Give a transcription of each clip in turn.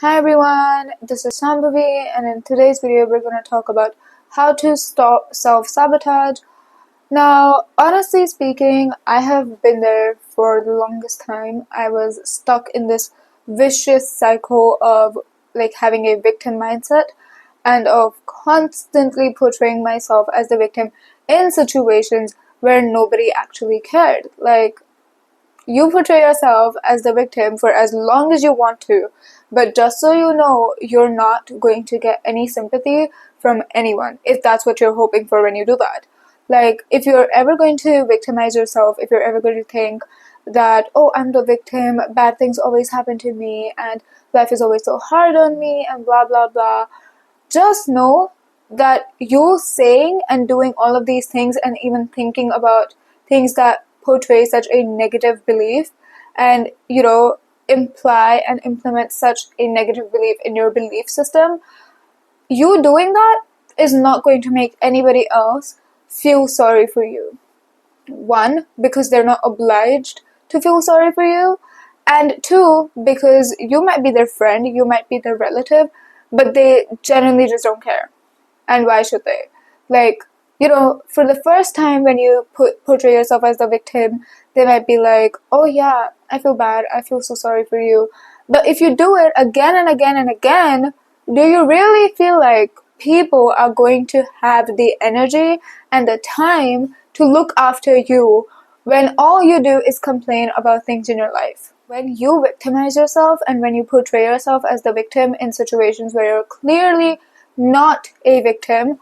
Hi everyone, this is Sambhavi, and in today's video we're going to talk about how to stop self-sabotage. Now, honestly speaking, I have been there for the longest time. I was stuck in this vicious cycle of having a victim mindset and of constantly portraying myself as the victim in situations where nobody actually cared. You portray yourself as the victim for as long as you want to, but just so you know, you're not going to get any sympathy from anyone if that's what you're hoping for when you do that. If you're ever going to victimize yourself, if you're ever going to think that, oh, I'm the victim, bad things always happen to me, and life is always so hard on me, and blah, blah, blah, just know that you saying and doing all of these things and even thinking about things that portray such a negative belief and imply and implement such a negative belief in your belief system, you doing that is not going to make anybody else feel sorry for you. One, because they're not obliged to feel sorry for you, and two, because you might be their friend, you might be their relative, but they genuinely just don't care. And why should they? For the first time when you portray yourself as the victim, they might be like, oh yeah, I feel bad, I feel so sorry for you. But if you do it again and again and again, do you really feel like people are going to have the energy and the time to look after you when all you do is complain about things in your life? When you victimize yourself and when you portray yourself as the victim in situations where you're clearly not a victim,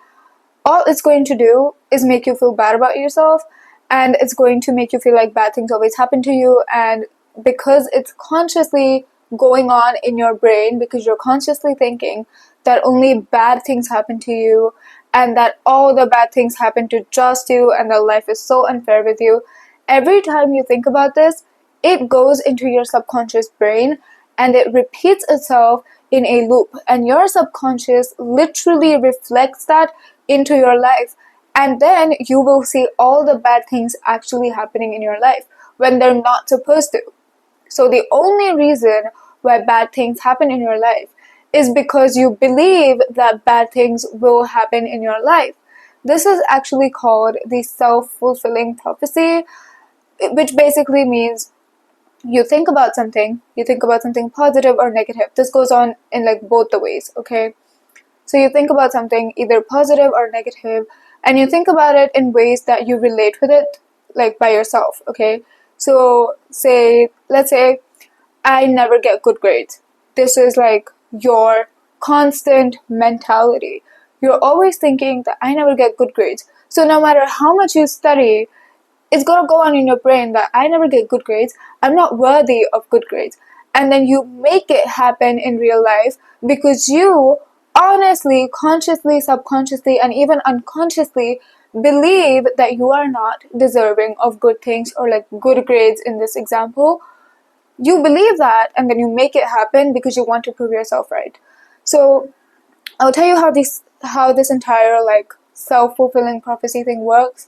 all it's going to do is make you feel bad about yourself, and it's going to make you feel like bad things always happen to you. And because it's consciously going on in your brain, because you're consciously thinking that only bad things happen to you and that all the bad things happen to just you and that life is so unfair with you, every time you think about this, it goes into your subconscious brain and it repeats itself in a loop, and your subconscious literally reflects that into your life, and then you will see all the bad things actually happening in your life when they're not supposed to. So the only reason why bad things happen in your life is because you believe that bad things will happen in your life. This is actually called the self-fulfilling prophecy, which basically means you think about something positive or negative. This goes on in both the ways, okay? So you think about something either positive or negative, and you think about it in ways that you relate with it, by yourself, okay? So let's say I never get good grades. This is your constant mentality. You're always thinking that I never get good grades. So no matter how much you study, it's gonna go on in your brain that I never get good grades, I'm not worthy of good grades. And then you make it happen in real life because you honestly, consciously, subconsciously, and even unconsciously believe that you are not deserving of good things or good grades in this example. You believe that and then you make it happen because you want to prove yourself right. So I'll tell you how this entire self-fulfilling prophecy thing works.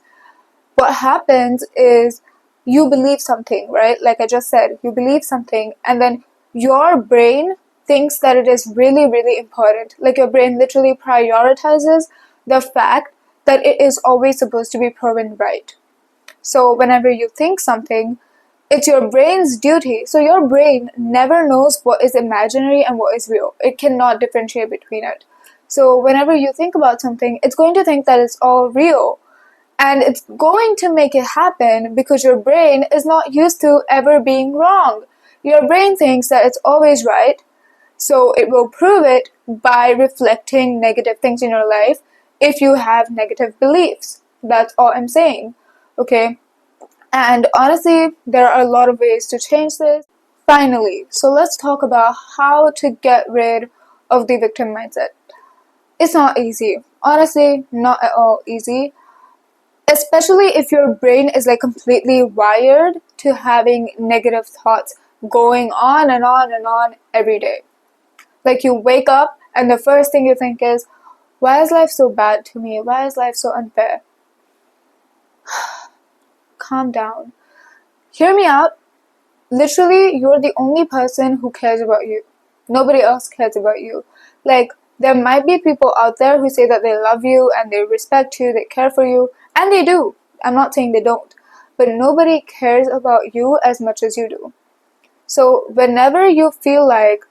What happens is you believe something, right? Like I just said, you believe something, and then your brain thinks that it is really, really important. Your brain literally prioritizes the fact that it is always supposed to be proven right. So whenever you think something, it's your brain's duty. So your brain never knows what is imaginary and what is real. It cannot differentiate between it. So whenever you think about something, it's going to think that it's all real. And it's going to make it happen because your brain is not used to ever being wrong. Your brain thinks that it's always right, so it will prove it by reflecting negative things in your life if you have negative beliefs. That's all I'm saying, okay? And honestly, there are a lot of ways to change this. Finally, so let's talk about how to get rid of the victim mindset. It's not easy. Honestly, not at all easy. Especially if your brain is completely wired to having negative thoughts going on and on and on every day. You wake up and the first thing you think is, why is life so bad to me? Why is life so unfair? Calm down. Hear me out. Literally, you're the only person who cares about you. Nobody else cares about you. Like, there might be people out there who say that they love you and they respect you, they care for you, and they do. I'm not saying they don't. But nobody cares about you as much as you do. So whenever you feel like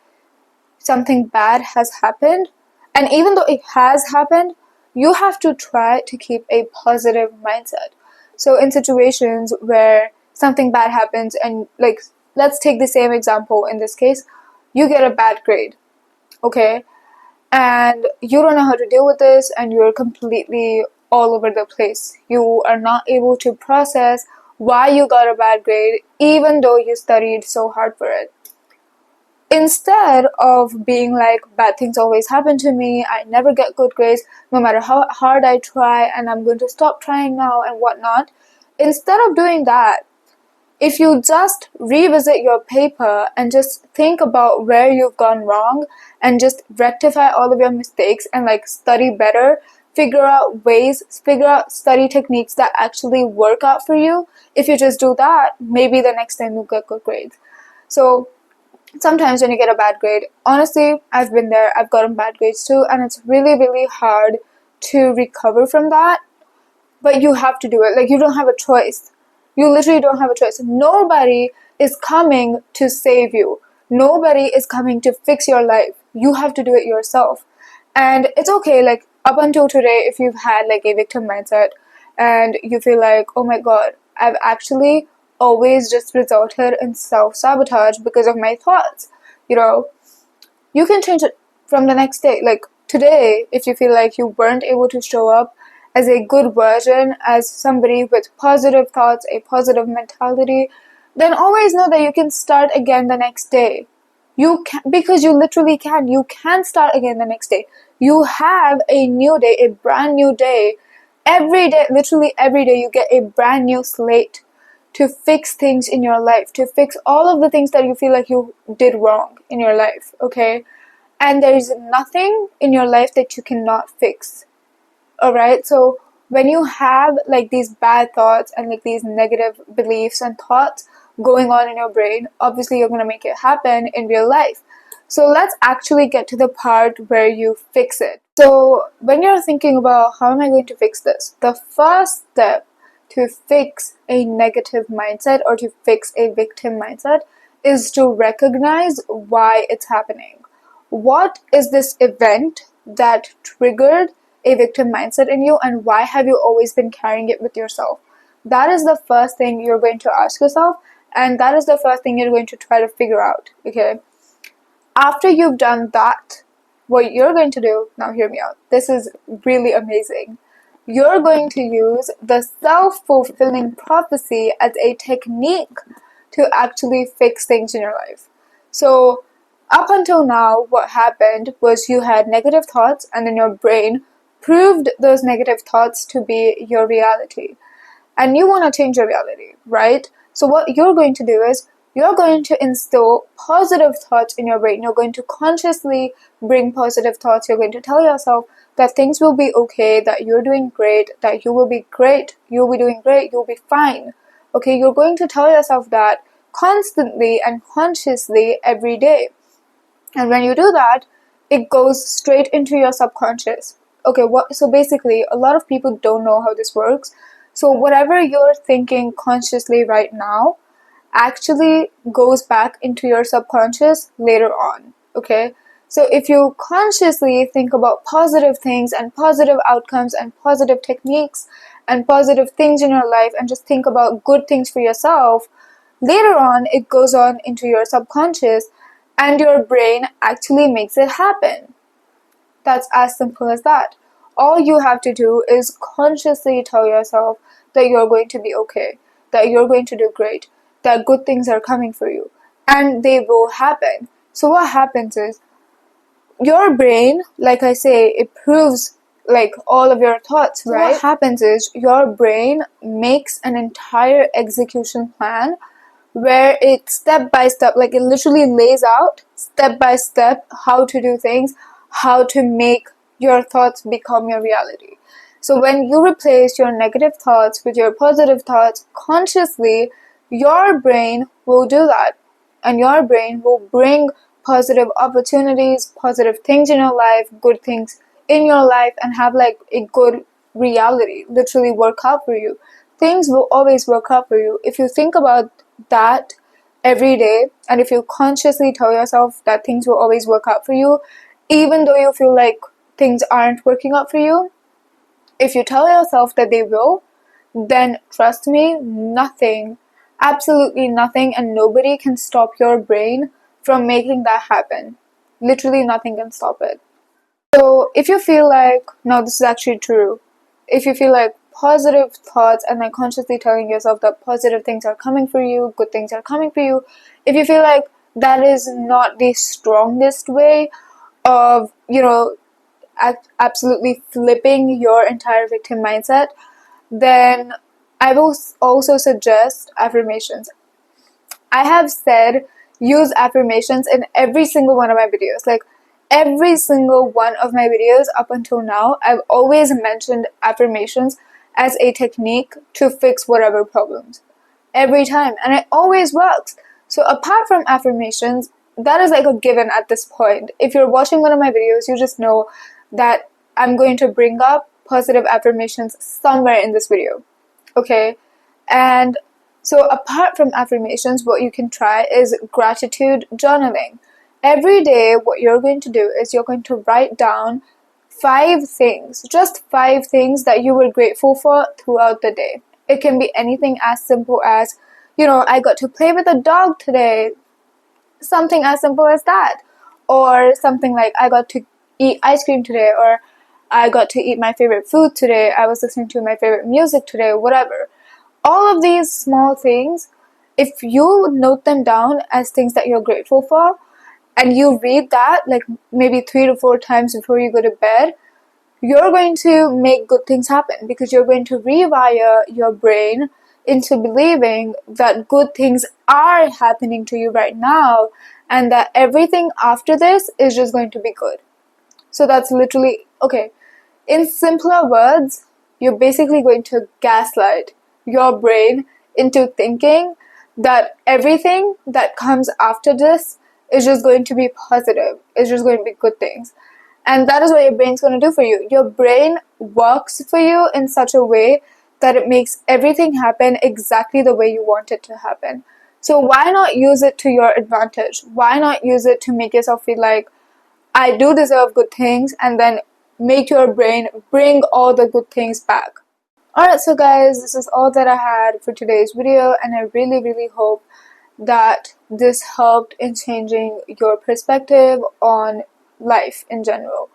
something bad has happened, and even though it has happened, you have to try to keep a positive mindset. So in situations where something bad happens, and like, let's take the same example in this case, you get a bad grade, okay? And you don't know how to deal with this, and you're completely all over the place. You are not able to process why you got a bad grade, even though you studied so hard for it. Instead of being like, bad things always happen to me, I never get good grades, no matter how hard I try, and I'm going to stop trying now and whatnot. Instead of doing that, if you just revisit your paper and just think about where you've gone wrong and just rectify all of your mistakes and like study better, figure out study techniques that actually work out for you, if you just do that, maybe the next time you'll get good grades. So sometimes when you get a bad grade, honestly, I've been there, I've gotten bad grades too, and it's really, really hard to recover from that. But you have to do it. Like, you don't have a choice. You literally don't have a choice. Nobody is coming to save you. Nobody is coming to fix your life. You have to do it yourself. And it's okay, like, up until today, if you've had like a victim mindset and you feel like, oh my god, I've actually always just resulted in self-sabotage because of my thoughts, you know, you can change it from the next day. Like, today, if you feel like you weren't able to show up as a good version, as somebody with positive thoughts, a positive mentality, then always know that you can start again the next day. You can, because you literally can. You can start again the next day. You have a new day, a brand new day. Every day, literally every day, you get a brand new slate to fix things in your life, to fix all of the things that you feel like you did wrong in your life, okay? And there is nothing in your life that you cannot fix. Alright, so when you have like these bad thoughts and like these negative beliefs and thoughts going on in your brain, obviously you're going to make it happen in real life. So let's actually get to the part where you fix it. So when you're thinking about how am I going to fix this, the first step to fix a negative mindset or to fix a victim mindset is to recognize why it's happening. What is this event that triggered a victim mindset in you, and why have you always been carrying it with yourself? That is the first thing you're going to ask yourself, and that is the first thing you're going to try to figure out, okay? After you've done that, what you're going to do, now hear me out, this is really amazing. You're going to use the self-fulfilling prophecy as a technique to actually fix things in your life. So up until now, what happened was you had negative thoughts, and then your brain proved those negative thoughts to be your reality. And you want to change your reality, right? So what you're going to do is you're going to instill positive thoughts in your brain. You're going to consciously bring positive thoughts. You're going to tell yourself that things will be okay, that you're doing great, that you will be great, you'll be doing great, you'll be fine. Okay, you're going to tell yourself that constantly and consciously every day. And when you do that, it goes straight into your subconscious. Okay, so basically, a lot of people don't know how this works. So whatever you're thinking consciously right now actually goes back into your subconscious later on, okay? So if you consciously think about positive things and positive outcomes and positive techniques and positive things in your life and just think about good things for yourself, later on it goes on into your subconscious and your brain actually makes it happen. That's as simple as that. All you have to do is consciously tell yourself that you're going to be okay, that you're going to do great, that good things are coming for you, and they will happen. So what happens is, your brain, like I say, it proves like all of your thoughts, right? So what happens is, your brain makes an entire execution plan where it step by step, like it literally lays out step by step how to do things, how to make your thoughts become your reality. So when you replace your negative thoughts with your positive thoughts consciously, your brain will do that, and your brain will bring positive opportunities, positive things in your life, good things in your life, and have like a good reality literally work out for you. Things will always work out for you if you think about that every day, and if you consciously tell yourself that things will always work out for you, even though you feel like things aren't working out for you. If you tell yourself that they will, then trust me, nothing, absolutely nothing, and nobody can stop your brain from making that happen. Literally nothing can stop it. So if you feel like, no, this is actually true, if you feel like positive thoughts and then consciously telling yourself that positive things are coming for you, good things are coming for you, if you feel like that is not the strongest way of, absolutely flipping your entire victim mindset, then I will also suggest affirmations. I have said use affirmations in every single one of my videos. Like every single one of my videos up until now, I've always mentioned affirmations as a technique to fix whatever problems. Every time. And it always works. So apart from affirmations, that is like a given at this point. If you're watching one of my videos, you just know that I'm going to bring up positive affirmations somewhere in this video. Okay? And so apart from affirmations, what you can try is gratitude journaling. Every day, what you're going to do is you're going to write down 5 things, just 5 things that you were grateful for throughout the day. It can be anything as simple as, I got to play with a dog today. Something as simple as that. Or something like, I got to eat ice cream today, or I got to eat my favorite food today, I was listening to my favorite music today, whatever. All of these small things, if you note them down as things that you're grateful for, and you read that like maybe 3 to 4 times before you go to bed, you're going to make good things happen, because you're going to rewire your brain into believing that good things are happening to you right now, and that everything after this is just going to be good. So that's literally, okay, in simpler words, you're basically going to gaslight your brain into thinking that everything that comes after this is just going to be positive, it's just going to be good things. And that is what your brain's going to do for you. Your brain works for you in such a way that it makes everything happen exactly the way you want it to happen. So why not use it to your advantage? Why not use it to make yourself feel like, I do deserve good things, and then make your brain bring all the good things back. Alright, so guys, this is all that I had for today's video, and I really, really hope that this helped in changing your perspective on life in general.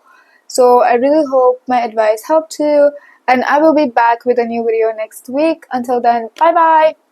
So I really hope my advice helped you, and I will be back with a new video next week. Until then, bye bye!